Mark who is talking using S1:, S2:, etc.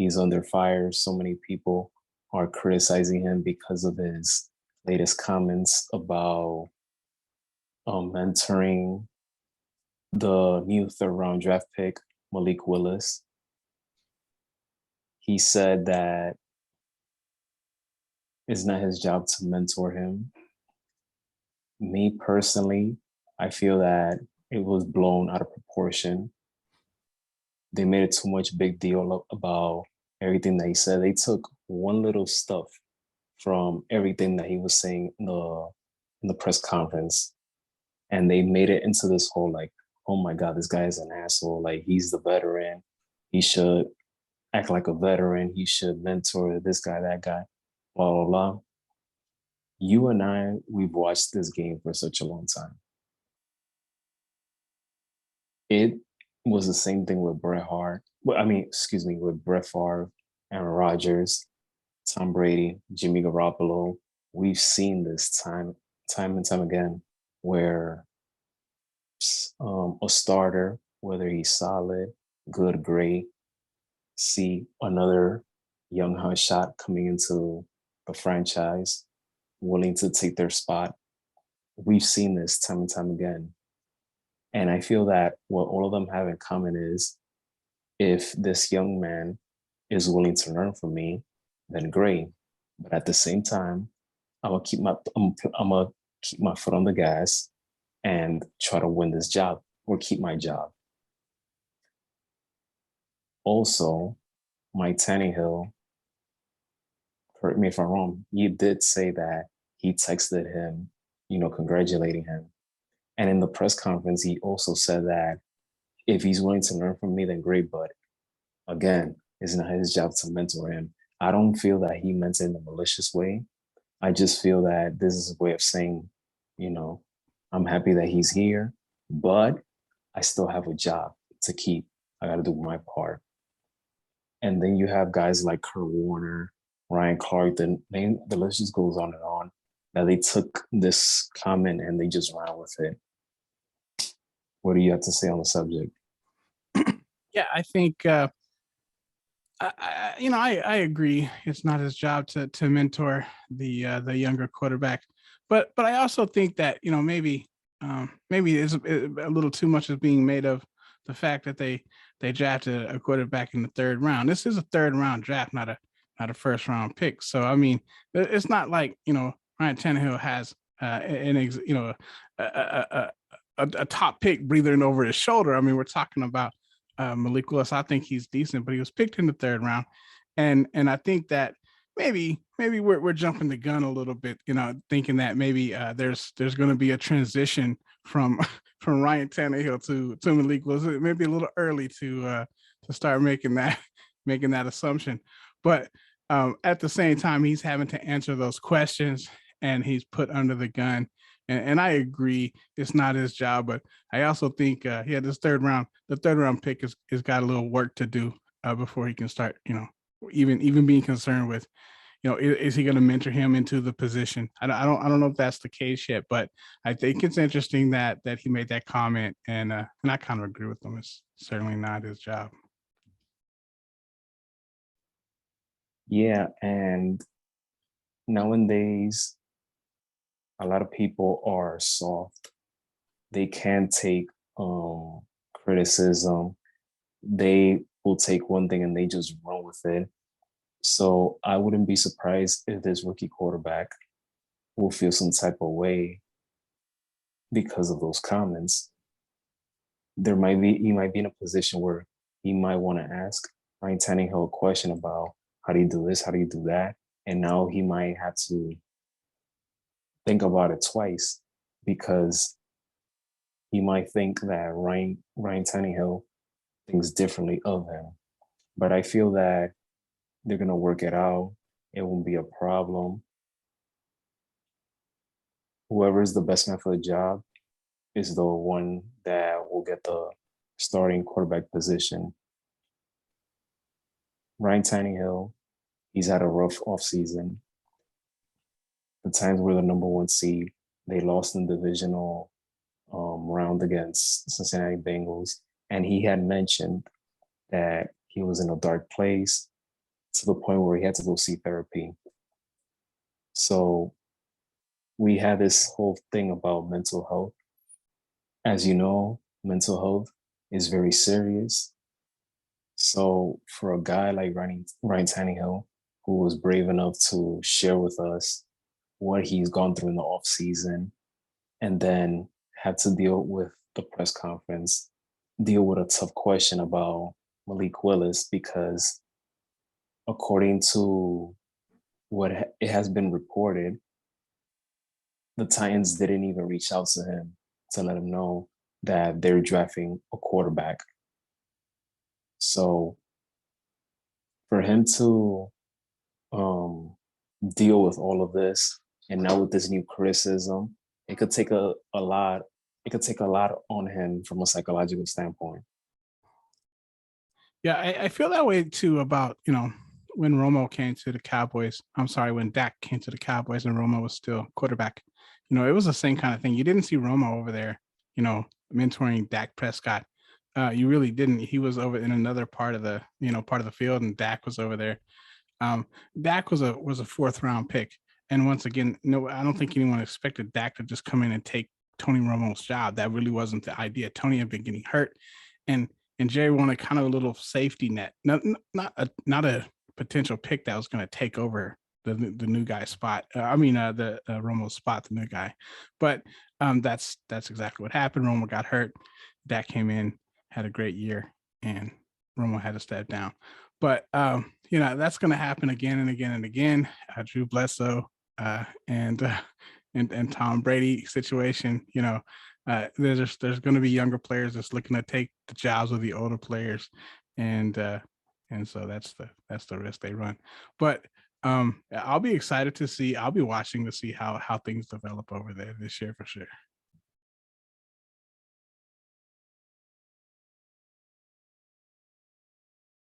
S1: he's under fire. So many people are criticizing him because of his latest comments about mentoring the new third round draft pick, Malik Willis. He said that it's not his job to mentor him. Me personally, I feel that it was blown out of proportion. They made it too much big deal about everything that he said. They took one little stuff from everything that he was saying in the press conference, and they made it into this whole like, oh my God, this guy is an asshole. Like, he's the veteran. He should act like a veteran. He should mentor this guy, that guy, blah, blah, blah. You and I, we've watched this game for such a long time. It was the same thing with Bret Hart. Well, I mean, excuse me, with Brett Favre, Aaron Rodgers, Tom Brady, Jimmy Garoppolo. We've seen this time and time again, where a starter, whether he's solid, good, great, see another young hot shot coming into the franchise, willing to take their spot. We've seen this time and time again. And I feel that what all of them have in common is, if this young man is willing to learn from me, then great. But at the same time, I'm gonna keep my foot on the gas and try to win this job or keep my job. Also, Mike Tannehill, correct me if I'm wrong, he did say that he texted him, congratulating him. And in the press conference, he also said that if he's willing to learn from me, then great. But again, it's not his job to mentor him. I don't feel that he meant it in a malicious way. I just feel that this is a way of saying, I'm happy that he's here, but I still have a job to keep. I got to do my part. And then you have guys like Kurt Warner, Ryan Clark, the list just goes on and on, that they took this comment and they just ran with it. What do you have to say on the subject?
S2: Yeah, I think I agree. It's not his job to mentor the younger quarterback, but I also think that maybe it's a little too much is being made of the fact that they drafted a quarterback in the third round. This is a third round draft, not a first round pick. So I mean, it's not like Ryan Tannehill has a top pick breathing over his shoulder. I mean, we're talking about Malik Willis. I think he's decent, but he was picked in the third round, and I think that maybe we're jumping the gun a little bit, thinking that maybe there's going to be a transition from Ryan Tannehill to Malik Willis. It may be a little early to start making that assumption, but at the same time, he's having to answer those questions, and he's put under the gun. And I agree, it's not his job, but I also think the third round pick has got a little work to do before he can start, even being concerned with, is he going to mentor him into the position? I don't know if that's the case yet, but I think it's interesting that he made that comment, and I kind of agree with him. It's certainly not his job.
S1: Yeah, and nowadays, a lot of people are soft. They can't take criticism. They will take one thing and they just run with it. So I wouldn't be surprised if this rookie quarterback will feel some type of way because of those comments. He might be in a position where he might want to ask Ryan Tannehill a question about, how do you do this? How do you do that? And now he might have to think about it twice, because he might think that Ryan Tannehill thinks differently of him. But I feel that they're going to work it out. It won't be a problem. Whoever is the best man for the job is the one that will get the starting quarterback position. Ryan Tannehill, he's had a rough offseason. The times we're the number one seed, they lost in the divisional round against Cincinnati Bengals. And he had mentioned that he was in a dark place. to the point where he had to go see therapy. So we had this whole thing about mental health. As you know, mental health is very serious. So for a guy like Ryan Tannehill, who was brave enough to share with us what he's gone through in the off season, and then had to deal with the press conference, deal with a tough question about Malik Willis, because according to what it has been reported, the Titans didn't even reach out to him to let him know that they're drafting a quarterback. So for him to deal with all of this, and now with this new criticism, it could take a lot. It could take a lot on him from a psychological standpoint.
S2: Yeah, I feel that way too about, when Romo came to the Cowboys. I'm sorry, when Dak came to the Cowboys and Romo was still quarterback. It was the same kind of thing. You didn't see Romo over there, mentoring Dak Prescott. You really didn't. He was over in another part of the field, and Dak was over there. Dak was a fourth round pick, and once again, no, I don't think anyone expected Dak to just come in and take Tony Romo's job. That really wasn't the idea. Tony had been getting hurt, and Jerry wanted kind of a little safety net, not a potential pick that was going to take over the new guy's spot. The Romo's spot, the new guy. But that's exactly what happened. Romo got hurt. Dak came in, had a great year, and Romo had to step down. But that's going to happen again and again and again. Drew Bledsoe and Tom Brady situation. There's going to be younger players that's looking to take the jobs of the older players, and so that's the risk they run. But I'll be excited to see. I'll be watching to see how things develop over there this year for sure.